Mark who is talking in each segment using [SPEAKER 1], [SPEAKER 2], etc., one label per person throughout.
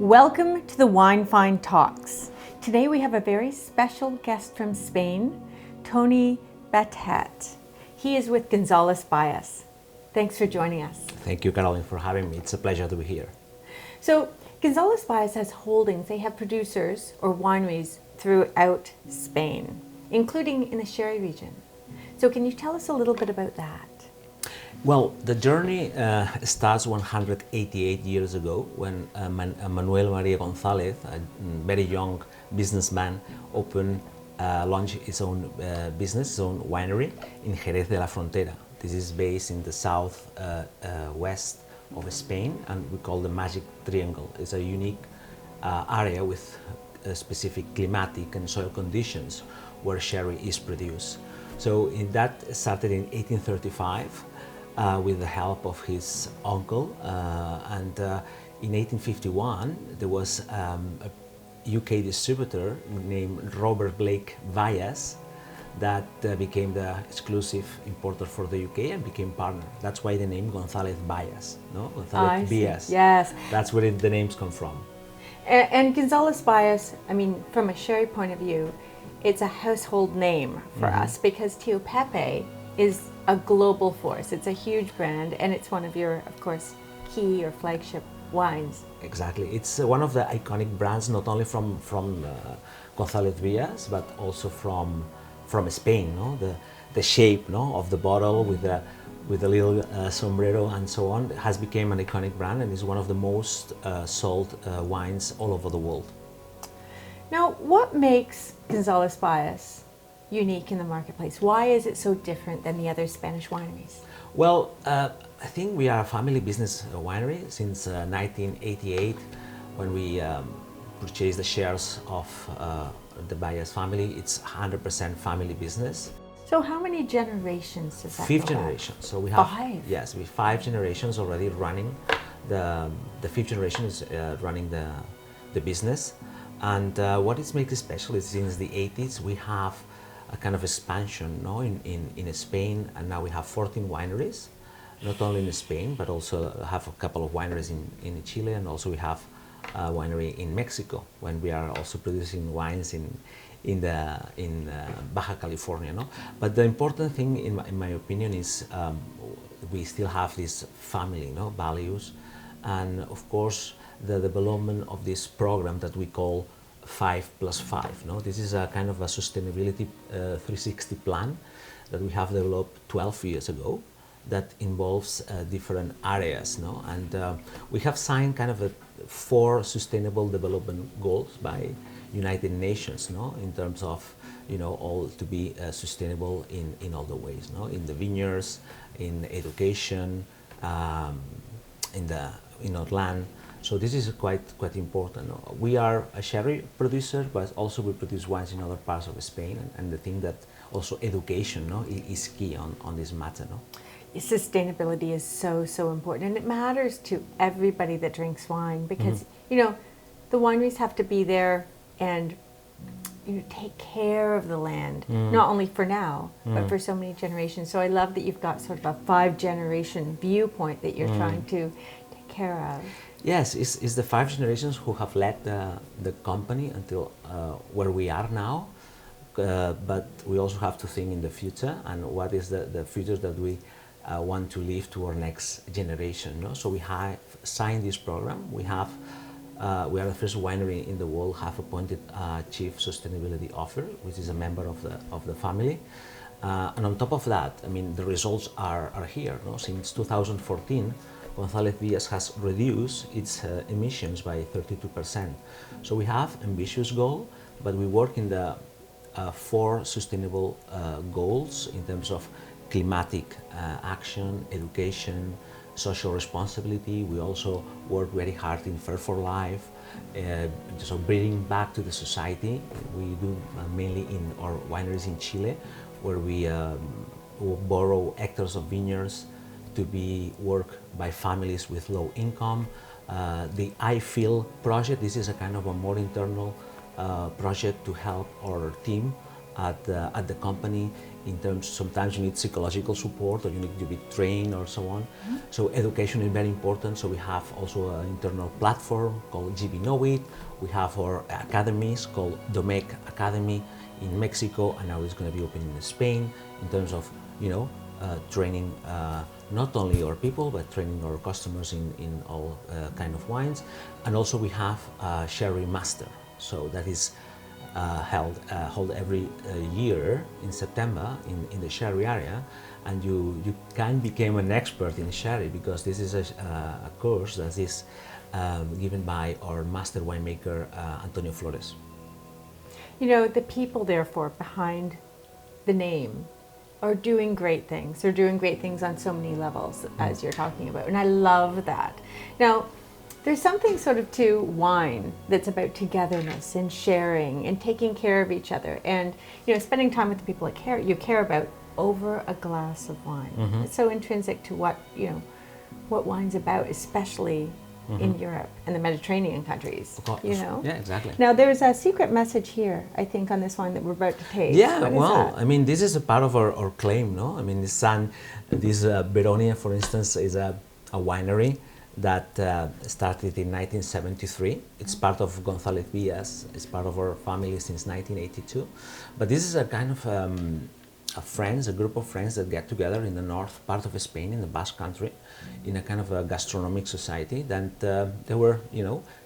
[SPEAKER 1] Welcome to the Wine Find Talks. Today we have a very special guest from Spain, Toni Batet. He is with Gonzalez Bias. Thanks for joining us.
[SPEAKER 2] Thank you, Carolyn, for having me. It's a pleasure to be here.
[SPEAKER 1] So Gonzalez Bias has holdings. They have producers or wineries throughout Spain, including in the sherry region. So can you tell us a little bit about that?
[SPEAKER 2] Well, the journey starts 188 years ago when Manuel Maria González, a very young businessman, launched his own business, his own winery in Jerez de la Frontera. This is based in the south west of Spain, and we call the Magic Triangle. It's a unique area with specific climatic and soil conditions where sherry is produced. So that started in 1835 with the help of his uncle, and in 1851 there was a UK distributor named Robert Blake Byass that became the exclusive importer for the UK and became partner. That's why the name Gonzalez Bias, no? Gonzalez Bias.
[SPEAKER 1] Yes.
[SPEAKER 2] That's where the names come from.
[SPEAKER 1] And Gonzalez Bias, I mean, from a sherry point of view, it's a household name for us because Tio Pepe is a global force. It's a huge brand, and it's one of your, of course, key or flagship wines.
[SPEAKER 2] Exactly. It's one of the iconic brands, not only from Gonzalez Bias, but also from Spain. No, the shape, no, of the bottle with the little sombrero and so on has become an iconic brand and is one of the most sold wines all over the world.
[SPEAKER 1] Now, what makes Gonzalez Bias unique in the marketplace? Why is it so different than the other Spanish wineries?
[SPEAKER 2] Well, I think we are a family business winery since 1988, when we purchased the shares of the Byass family. It's 100% family business.
[SPEAKER 1] So how many generations does that
[SPEAKER 2] Fifth
[SPEAKER 1] go back?
[SPEAKER 2] generation. So we have
[SPEAKER 1] Five?
[SPEAKER 2] Yes, we have 5 generations already running. The fifth generation is running the business. And what it makes it special is since the 80s we have a kind of expansion, no, in Spain, and now we have 14 wineries, not only in Spain but also have a couple of wineries in Chile, and also we have a winery in Mexico when we are also producing wines in Baja California, no. But the important thing in my opinion is we still have this family, no, values, and of course the development of this program that we call 5+5. No? This is a kind of a sustainability 360 plan that we have developed 12 years ago that involves different areas. No? And we have signed kind of 4 sustainable development goals by United Nations, no? In terms of, you know, all to be sustainable in all the ways, no? In the vineyards, in education, in our land. So this is quite important. We are a sherry producer, but also we produce wines in other parts of Spain, and the thing that also education, no, is key on this matter. No?
[SPEAKER 1] Sustainability is so important, and it matters to everybody that drinks wine because you know the wineries have to be there and take care of the land, not only for now but for so many generations. So I love that you've got sort of a 5-generation viewpoint that you're trying to take care of.
[SPEAKER 2] Yes, it's the 5 generations who have led the company until where we are now, but we also have to think in the future and what is the future that we want to leave to our next generation. No? So we have signed this program. We are the first winery in the world have appointed a chief sustainability officer, which is a member of the family. And on top of that, I mean, the results are here. No? Since 2014. Gonzalez Bias has reduced its emissions by 32%. So we have ambitious goal, but we work in the 4 sustainable goals in terms of climatic action, education, social responsibility. We also work very hard in Fair for Life, so bringing back to the society. We do mainly in our wineries in Chile, where we borrow hectares of vineyards to be worked by families with low income. The I Feel project, this is a kind of a more internal project to help our team at the company. In terms, sometimes you need psychological support, or you need to be trained, or so on. So education is very important. So we have also an internal platform called GB Know It. We have our academies called Domec Academy in Mexico, and now it's going to be opening in Spain. In terms of training not only our people, but training our customers in all kind of wines. And also we have Sherry Master. So that is held every year in September in the sherry area, and you can become an expert in sherry, because this is a course that is given by our master winemaker Antonio Flores.
[SPEAKER 1] The people, therefore, behind the name are doing great things. They're doing great things on so many levels, as you're talking about, and I love that. Now, there's something sort of to wine that's about togetherness and sharing and taking care of each other, and spending time with the people that you care about over a glass of wine. It's so intrinsic to what wine's about, especially in Europe and the Mediterranean countries.
[SPEAKER 2] Yeah, exactly.
[SPEAKER 1] Now there's a secret message here, I think, on this wine that we're about to taste.
[SPEAKER 2] Yeah, well, I mean, this is a part of our claim, no? I mean, this Beronia, for instance, is a winery that started in 1973. It's part of Gonzalez Bias. It's part of our family since 1982. But this is a kind of a group of friends that get together in the north part of Spain, in the Basque country, in a kind of a gastronomic society. That they were,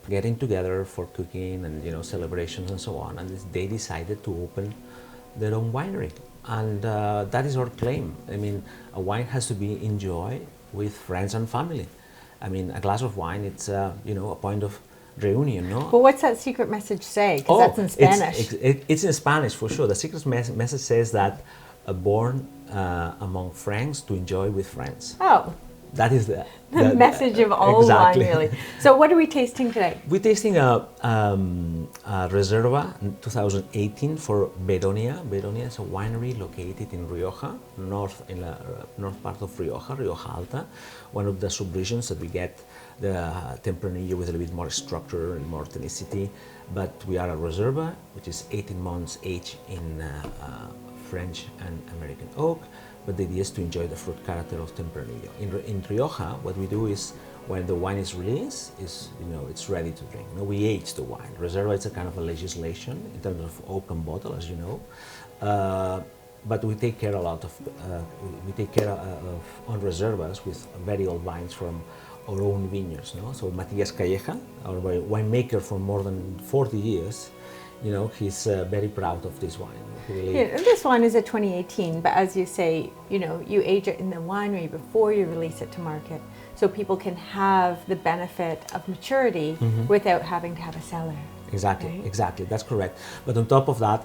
[SPEAKER 2] getting together for cooking and celebrations and so on. And they decided to open their own winery, and that is our claim. I mean, a wine has to be enjoyed with friends and family. I mean, a glass of wine, it's a point of reunion, no?
[SPEAKER 1] But what's that secret message say? Because that's in Spanish.
[SPEAKER 2] It's in Spanish, for sure. The secret message says that born among friends to enjoy with friends.
[SPEAKER 1] Oh.
[SPEAKER 2] That is the
[SPEAKER 1] message of all
[SPEAKER 2] exactly.
[SPEAKER 1] wine, really. So what are we tasting today?
[SPEAKER 2] We're tasting a Reserva 2018 for Beronia. Beronia is a winery located in Rioja, north part of Rioja, Rioja Alta, one of the subregions that we get the Tempranillo with a little bit more structure and more tonicity. But we are a Reserva, which is 18 months aged in French and American oak. But the idea is to enjoy the fruit character of Tempranillo. In Rioja, what we do is, when the wine is released, it's ready to drink. We age the wine. Reserva is a kind of a legislation in terms of oak and bottle, as you know. But we take care of on Reservas with very old wines from our own vineyards. So Matias Calleja, our winemaker for more than 40 years, he's very proud of this wine. Really.
[SPEAKER 1] Yeah, this wine is a 2018, but as you say, you age it in the winery before you release it to market, so people can have the benefit of maturity without having to have a cellar.
[SPEAKER 2] Exactly,
[SPEAKER 1] right?
[SPEAKER 2] Exactly, that's correct. But on top of that,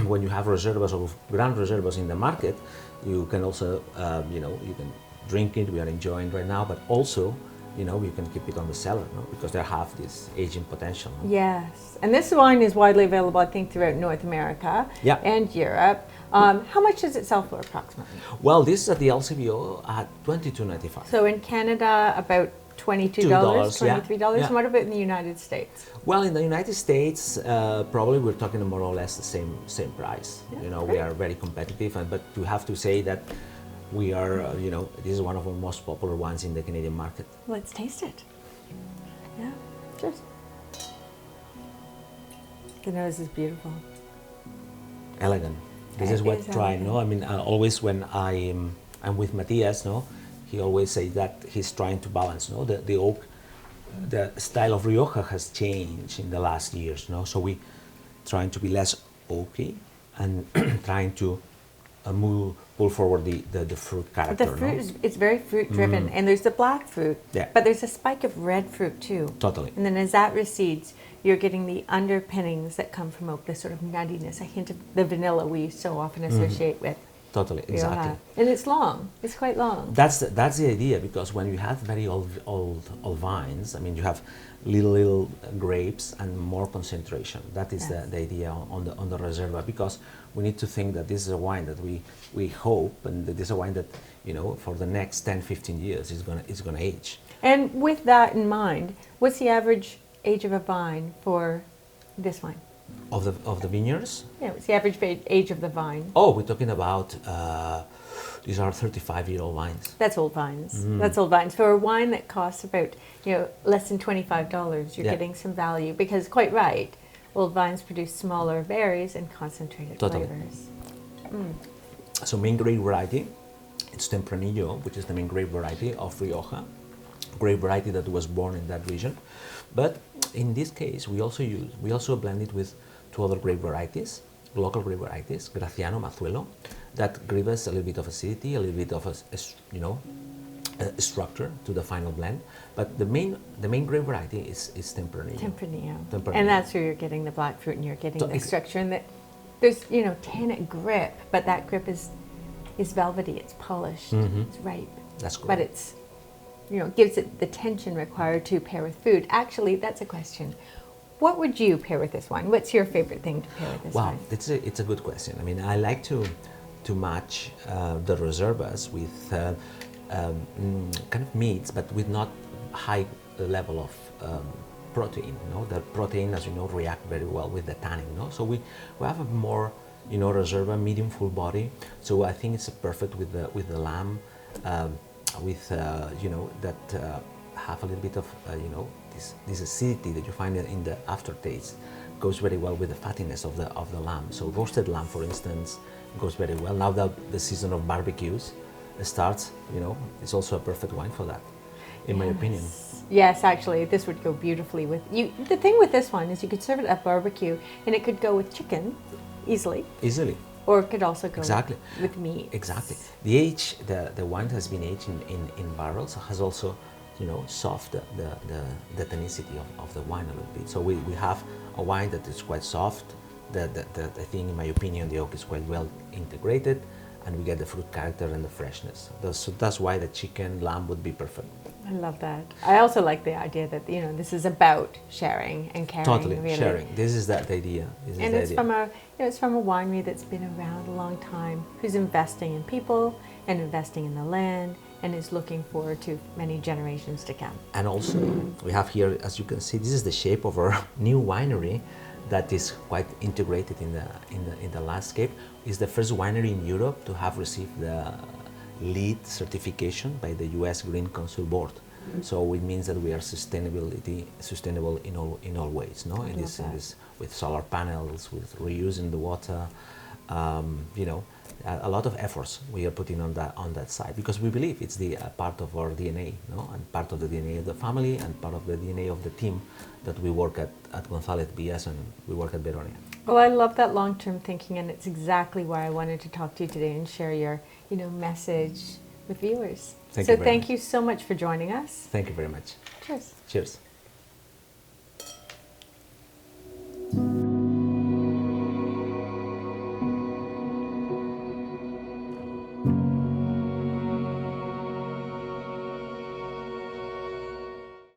[SPEAKER 2] when you have reservas or grand reservas in the market, you can also, you can drink it, we are enjoying right now, but also, you can keep it on the cellar, because they have this aging potential.
[SPEAKER 1] Yes, and this wine is widely available, I think, throughout North America and Europe. How much does it sell for approximately?
[SPEAKER 2] Well, this is at the LCBO at $22.95.
[SPEAKER 1] So in Canada, about $22, $23.
[SPEAKER 2] Yeah.
[SPEAKER 1] And what about in the United States?
[SPEAKER 2] Well, in the United States, probably we're talking more or less the same price.
[SPEAKER 1] Yeah,
[SPEAKER 2] we are very competitive, but we have to say that we are, this is one of our most popular wines in the Canadian market.
[SPEAKER 1] Let's taste it. Yeah, cheers. The nose is beautiful.
[SPEAKER 2] Elegant. This is what trying, I mean, always when I'm with Matias, he always says that he's trying to balance, the oak, the style of Rioja has changed in the last years, so we trying to be less oaky and trying to pull forward the fruit character.
[SPEAKER 1] The fruit it's very fruit driven, and there's the black fruit, but there's a spike of red fruit too.
[SPEAKER 2] Totally.
[SPEAKER 1] And then as that recedes, you're getting the underpinnings that come from oak, the sort of nuttiness, a hint of the vanilla we so often associate with.
[SPEAKER 2] Totally, exactly.
[SPEAKER 1] And it's long. It's quite long.
[SPEAKER 2] That's the idea, because when you have very old vines, I mean, you have little grapes and more concentration. That is the idea on the Reserva, because we need to think that this is a wine that we hope, and that this is a wine that for the next 10-15 years is gonna age.
[SPEAKER 1] And with that in mind, what's the average age of a vine for this wine?
[SPEAKER 2] of the vineyards.
[SPEAKER 1] Yeah, what's the average age of the vine?
[SPEAKER 2] Oh, we're talking about these are 35-year-old wines.
[SPEAKER 1] That's old vines. That's old vines. For a wine that costs about, less than $25, you're
[SPEAKER 2] Yeah.
[SPEAKER 1] getting some value because, quite right, old vines produce smaller berries and concentrated
[SPEAKER 2] Totally.
[SPEAKER 1] flavors.
[SPEAKER 2] So main grape variety, it's Tempranillo, which is the main grape variety of Rioja, grape variety that was born in that region. But in this case, we also blend it with two other grape varieties, local grape varieties, Graciano, Mazuelo, that give us a little bit of acidity, a little bit of a structure to the final blend. But the main grape variety is Tempranillo.
[SPEAKER 1] Tempranillo. And that's where you're getting the black fruit and you're getting
[SPEAKER 2] So
[SPEAKER 1] the
[SPEAKER 2] it's-
[SPEAKER 1] structure. And that there's, tannic grip, but that grip is velvety, it's polished, it's ripe.
[SPEAKER 2] That's correct.
[SPEAKER 1] But it's, gives it the tension required to pair with food. Actually, that's a question. What would you pair with this wine? What's your favorite thing to pair with this
[SPEAKER 2] Wow,
[SPEAKER 1] wine?
[SPEAKER 2] it's a good question. I mean, I like to match the reservas with kind of meats, but with not high level of protein. The protein, as you know, react very well with the tannin. So we have a more reserva, medium full body. So I think it's perfect with the lamb, with that have a little bit of this acidity that you find in the aftertaste. Goes very well with the fattiness of the lamb. So roasted lamb, for instance, goes very well. Now that the season of barbecues starts, it's also a perfect wine for that, in my opinion.
[SPEAKER 1] Yes, actually, this would go beautifully with you. The thing with this one is you could serve it at barbecue, and it could go with chicken easily, or it could also go with meat.
[SPEAKER 2] Exactly. The age, the wine has been aged in barrels, has also, soft the tonicity of the wine a little bit. So we have a wine that is quite soft. I think, in my opinion, the oak is quite well integrated, and we get the fruit character and the freshness. So that's why the chicken, lamb would be perfect.
[SPEAKER 1] I love that. I also like the idea that this is about sharing and caring.
[SPEAKER 2] Totally,
[SPEAKER 1] really.
[SPEAKER 2] sharing. This is the idea.
[SPEAKER 1] And it's from a winery that's been around a long time, who's investing in people and investing in the land, and is looking forward to many generations to come.
[SPEAKER 2] And also, we have here, as you can see, this is the shape of our new winery that is quite integrated in the landscape. It's the first winery in Europe to have received the LEED certification by the U.S. Green Council Board. So it means that we are sustainable in all ways, no? In this, with solar panels, with reusing the water, a lot of efforts we are putting on that side, because we believe it's the part of our DNA, no? And part of the DNA of the family, and part of the DNA of the team that we work at Gonzalez Bias, and we work at Beronia.
[SPEAKER 1] Well, I love that long-term thinking, and it's exactly why I wanted to talk to you today and share your, message with viewers.
[SPEAKER 2] Thank you very
[SPEAKER 1] thank
[SPEAKER 2] much.
[SPEAKER 1] you so much for joining us.
[SPEAKER 2] Thank you very much.
[SPEAKER 1] Cheers.
[SPEAKER 2] Cheers.